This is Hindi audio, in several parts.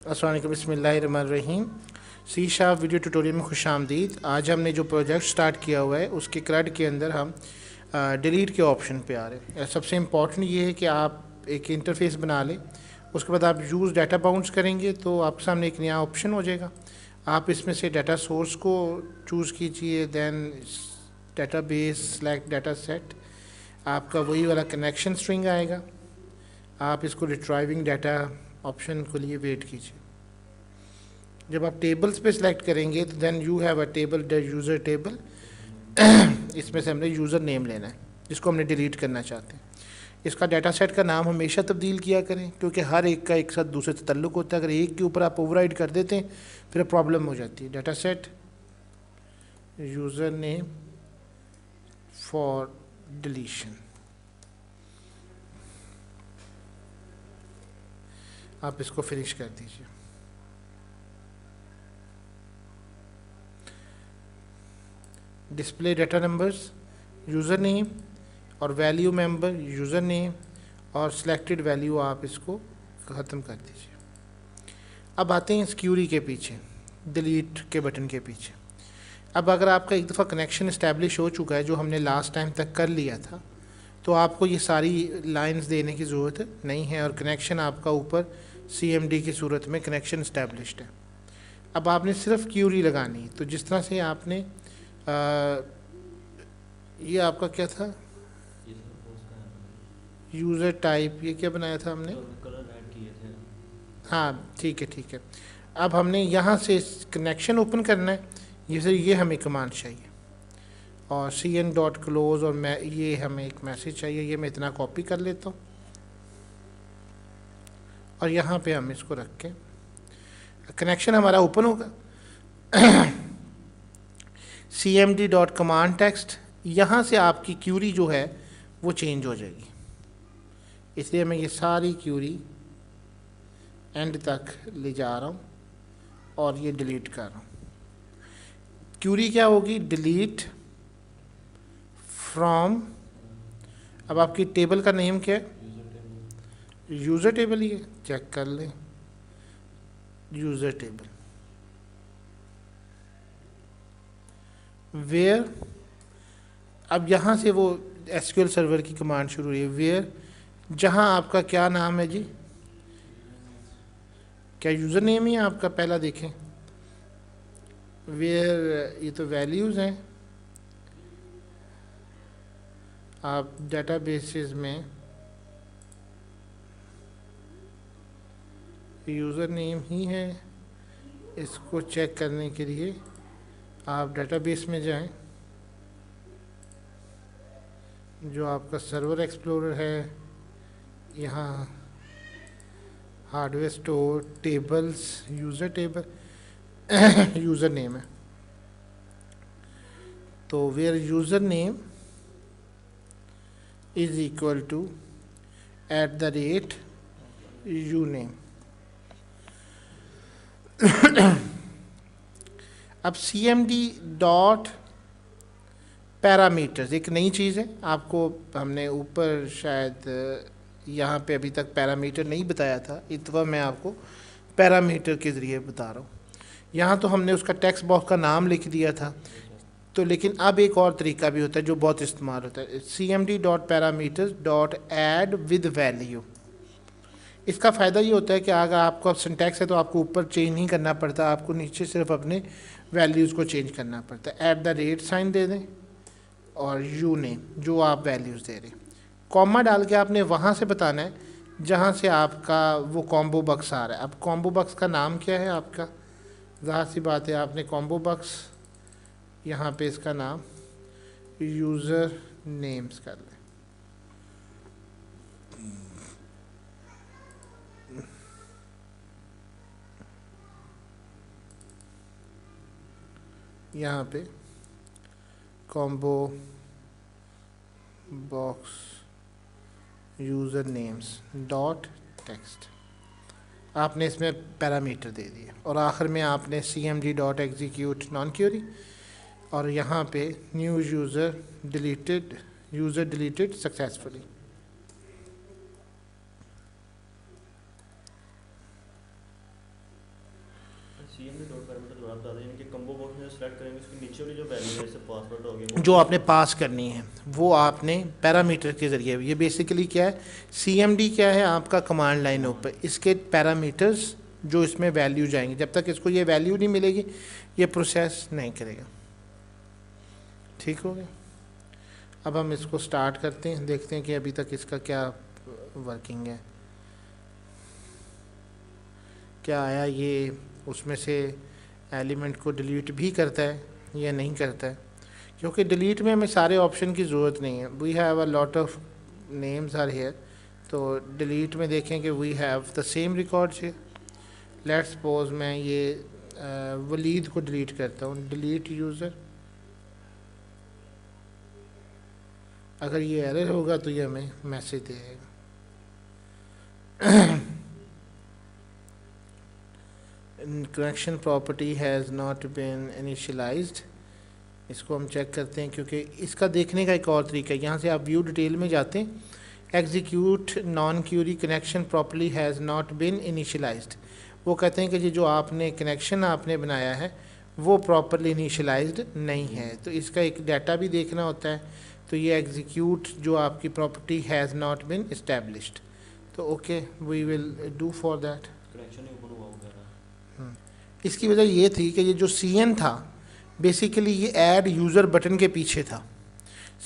अस्सलाम वालेकुम, बिस्मिल्लाहिर्रहमानिर्रहीम। सी शार्प वीडियो ट्यूटोरियल में खुशामदीद। आज हमने जो प्रोजेक्ट स्टार्ट किया हुआ है उसके क्रड के अंदर हम डिलीट के ऑप्शन पे आ रहे हैं। सबसे इम्पॉर्टेंट ये है कि आप एक इंटरफेस बना लें। उसके बाद आप यूज़ डाटा बाउंड्स करेंगे तो आपके सामने एक नया ऑप्शन हो जाएगा। आप इसमें से डाटा सोर्स को चूज़ कीजिए, then data base select data set, आपका वही वाला कनेक्शन स्ट्रिंग आएगा। आप इसको रिट्राइविंग डाटा ऑप्शन के लिए वेट कीजिए। जब आप टेबल्स पे सिलेक्ट करेंगे तो then you have a table, the user table. इसमें से हमने यूज़र नेम लेना है जिसको हमने डिलीट करना चाहते हैं। इसका डाटा सेट का नाम हमेशा तब्दील किया करें क्योंकि हर एक का एक साथ दूसरे से ताल्लुक़ होता है। अगर एक के ऊपर आप ओवरराइड कर देते हैं फिर प्रॉब्लम हो जाती है। Data set user name for deletion, आप इसको फिनिश कर दीजिए। Display data numbers user name और वैल्यू मेंबर यूज़र नेम और सिलेक्टेड वैल्यू, आप इसको ख़त्म कर दीजिए। अब आते हैं इस क्यूरी के पीछे, डिलीट के बटन के पीछे। अब अगर आपका एक दफ़ा कनेक्शन इस्टेब्लिश हो चुका है जो हमने लास्ट टाइम तक कर लिया था, तो आपको ये सारी लाइंस देने की ज़रूरत नहीं है और कनेक्शन आपका ऊपर CMD की सूरत में कनेक्शन इस्टेब्लिश्ड है। अब आपने सिर्फ क्यूरी लगानी। तो जिस तरह से आपने ये आपका क्या था, यूज़र टाइप, ये क्या बनाया था हमने, हाँ ठीक है ठीक है। अब हमने यहाँ से कनेक्शन ओपन करना है, ये हमें कमांड चाहिए और cn.close और मैं ये हमें एक मैसेज चाहिए। ये मैं इतना कॉपी कर लेता हूँ और यहाँ पे हम इसको रख के कनेक्शन हमारा ओपन होगा। cmd.command text, यहाँ से आपकी क्यूरी जो है वो चेंज हो जाएगी। इसलिए मैं ये सारी क्यूरी एंड तक ले जा रहा हूँ और ये डिलीट कर रहा हूँ। क्यूरी क्या होगी, डिलीट फ्रॉम। अब आपकी टेबल का नेम क्या है, यूज़र टेबल ही है, चेक कर लें, यूज़र टेबल। वेयर, अब यहाँ से वो SQL सर्वर की कमांड शुरू हुई है। वेयर, जहाँ आपका क्या नाम है जी, क्या यूज़र नेम ही है आपका, पहला देखें। वेयर, ये तो वैल्यूज़ हैं। आप डेटाबेसेस में यूज़र नेम ही है। इसको चेक करने के लिए आप डेटाबेस में जाएं, जो आपका सर्वर एक्सप्लोरर है, यहाँ hardware store, tables, user table, user name है। तो where user name is equal to @ u name. अब CMD डॉट पैरामीटर्स एक नई चीज़ है। आपको हमने ऊपर शायद यहाँ पे अभी तक पैरामीटर नहीं बताया था, इस दफ़ा मैं आपको पैरामीटर के ज़रिए बता रहा हूँ। यहाँ तो हमने उसका टेक्स्ट बॉक्स का नाम लिख दिया था, तो लेकिन अब एक और तरीका भी होता है जो बहुत इस्तेमाल होता है, CMD dot parameters dot add with value. इसका फ़ायदा ये होता है कि अगर आपको सिंटैक्स है तो आपको ऊपर चेंज नहीं करना पड़ता, आपको नीचे सिर्फ अपने वैल्यूज़ को चेंज करना पड़ता है। @ साइन दे दें और यू नेम, जो आप वैल्यूज़ दे रहे हैं, कॉमा डाल के आपने वहाँ से बताना है जहाँ से आपका वो कॉम्बो बक्स आ रहा है। अब कॉम्बो बक्स का नाम क्या है आपका, ज़ाहिर सी बात है आपने कॉम्बो बक्स यहाँ पे इसका नाम यूज़र नेम्स कर लें। यहाँ पे combo box user names dot text, आपने इसमें पैरामीटर दे दिए और आखिर में आपने CMD dot execute non query और यहाँ पे new user deleted successfully. CMD dot parameter दोबारा बता दें, यानी कि कंबो बॉक्स में सेलेक्ट करेंगे उसकी नीचे वाली जो वैल्यू है जैसे पासवर्ड हो गया जो आपने पास करनी है वो आपने पैरामीटर के ज़रिए, ये बेसिकली क्या है, CMD क्या है आपका कमांड लाइन ऊपर, इसके पैरामीटर्स जो इसमें वैल्यू जाएंगे, जब तक इसको ये वैल्यू नहीं मिलेगी ये प्रोसेस नहीं करेगा। ठीक हो गया। अब हम इसको स्टार्ट करते हैं, देखते हैं कि अभी तक इसका क्या वर्किंग है, क्या आया, ये उसमें से एलिमेंट को डिलीट भी करता है या नहीं करता है, क्योंकि डिलीट में हमें सारे ऑप्शन की ज़रूरत नहीं है। We have a lot of names are here, तो डिलीट में देखें कि we have the same records here. Let's suppose मैं ये वलीद को डिलीट करता हूँ, डिलीट यूज़र, अगर ये एरर होगा तो ये हमें मैसेज देगा। Connection property has not been initialized, इसको हम चेक करते हैं, क्योंकि इसका देखने का एक और तरीका है, यहाँ से आप व्यू डिटेल में जाते हैं, execute non query connection properly has not been initialized, वो कहते हैं कि ये जो आपने कनेक्शन आपने बनाया है वो प्रॉपरली इनिशियलाइज्ड नहीं है, तो इसका एक डाटा भी देखना होता है। तो ये एग्जीक्यूट जो आपकी property has not been established, तो okay we will do for that. Connection ही ऊपर हुआ होगा। इसकी वजह ये थी कि ये जो CN था बेसिकली ये ऐड यूज़र बटन के पीछे था,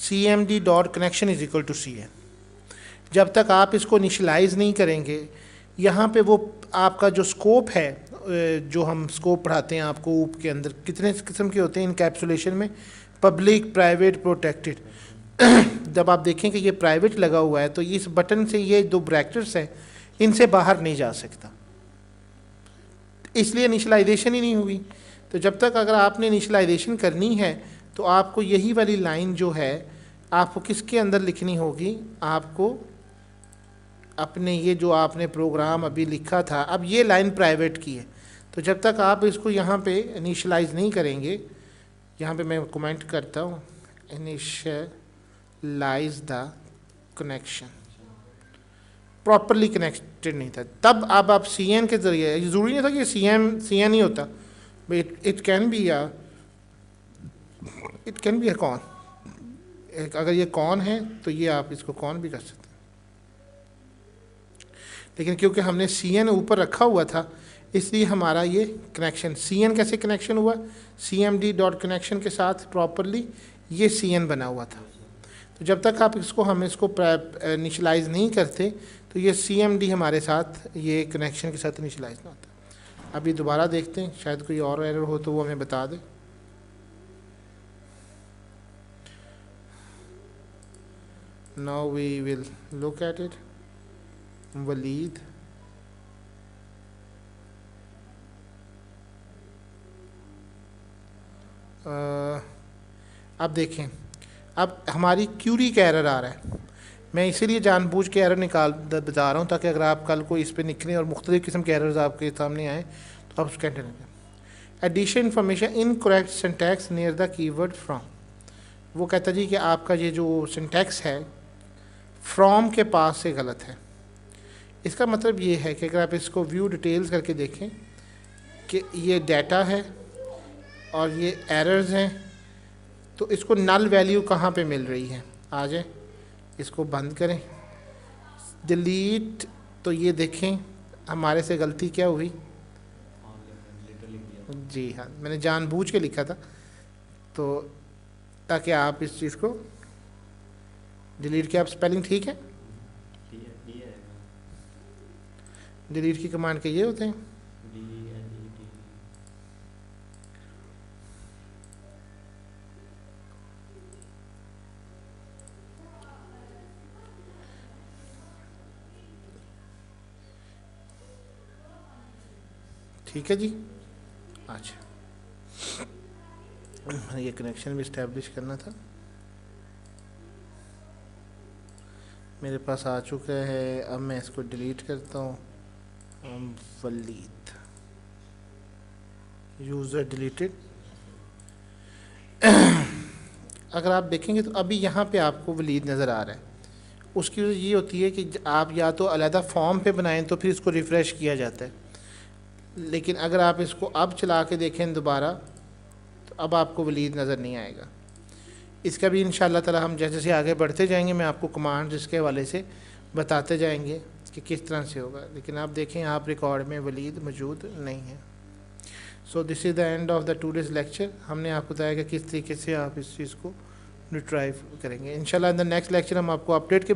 CMD dot connection is equal to CN। जब तक आप इसको इनिशलाइज नहीं करेंगे, यहाँ पे वो आपका जो स्कोप है, जो हम स्कोप पढ़ाते हैं आपको ऊप के अंदर कितने किस्म के होते हैं इनकैप्सुलेशन में, पब्लिक, प्राइवेट, प्रोटेक्टेड। जब आप देखें कि ये प्राइवेट लगा हुआ है तो इस बटन से ये दो ब्रैकेट्स हैं इनसे बाहर नहीं जा सकता, इसलिए इनिशलाइजेशन ही नहीं हुई। तो जब तक अगर आपने इनिशलाइजेशन करनी है तो आपको यही वाली लाइन जो है आपको किसके अंदर लिखनी होगी, आपको अपने ये जो आपने प्रोग्राम अभी लिखा था, अब ये लाइन प्राइवेट की है, तो जब तक आप इसको यहाँ पे इनिशलाइज नहीं करेंगे, यहाँ पे मैं कमेंट करता हूँ initialize the connection, properly connected नहीं था, तब अब आप CN के ज़रिए, ज़रूरी नहीं था कि CN ही होता, it can be a con, अगर ये कॉन है तो ये आप इसको कॉन भी कर सकते हैं, लेकिन क्योंकि हमने CN ऊपर रखा हुआ था इसलिए हमारा ये कनेक्शन, CN कैसे कनेक्शन हुआ, CMD डॉट कनेक्शन के साथ प्रॉपरली ये CN बना हुआ था। तो जब तक आप इसको हम इसको इनिशलाइज नहीं करते तो ये CMD हमारे साथ ये कनेक्शन के साथ इनिशलाइज ना होता। अभी दोबारा देखते हैं, शायद कोई और एरर हो तो वो हमें बता दें। Now we will look at it. Walid, अब देखें, अब हमारी क्यूरी का एरर आ रहा है, मैं इसीलिए जानबूझ के एरर बता रहा हूँ ताकि अगर आप कल को इस पे निकलें और मुख्तलिफ़ किस्म के एरर्स आपके सामने आएँ तो आप उसका टेंशन करें। Addition information incorrect syntax near the keyword from, वो कहता जी कि आपका ये जो सिंटैक्स है फ्रॉम के पास से गलत है। इसका मतलब ये है कि अगर आप इसको व्यू डिटेल्स करके देखें कि ये डाटा है और ये एरर्स हैं, तो इसको नल वैल्यू कहाँ पे मिल रही है, आ जाए इसको बंद करें, डिलीट, तो ये देखें हमारे से गलती क्या हुई, जी हाँ मैंने जानबूझ के लिखा था, तो ताकि आप इस चीज़ को डिलीट के, आप स्पेलिंग ठीक है, डिलीट की कमांड के ये होते हैं, ठीक है जी। अच्छा ये कनेक्शन भी इस्टेब्लिश करना था, मेरे पास आ चुका है, अब मैं इसको डिलीट करता हूँ। Walid user deleted. अगर आप देखेंगे तो अभी यहाँ पे आपको वलीद नज़र आ रहा है, उसकी वजह ये होती है कि आप या तो अलहदा फॉर्म पे बनाएं तो फिर इसको रिफ़्रेश किया जाता है, लेकिन अगर आप इसको अब चला के देखें दोबारा तो अब आपको वलीद नज़र नहीं आएगा। इसका भी इंशाअल्लाह ताला हम जैसे जैसे आगे बढ़ते जाएंगे मैं आपको कमांड्स इसके हवाले से बताते जाएंगे कि किस तरह से होगा। लेकिन आप देखें आप रिकॉर्ड में वलीद मौजूद नहीं है। So this is the end of the today's lecture. हमने आपको बताया कि किस तरीके से आप इस चीज़ को रिट्राइव करेंगे। इंशाल्लाह इन द नेक्स्ट लेक्चर हम आपको अपडेट के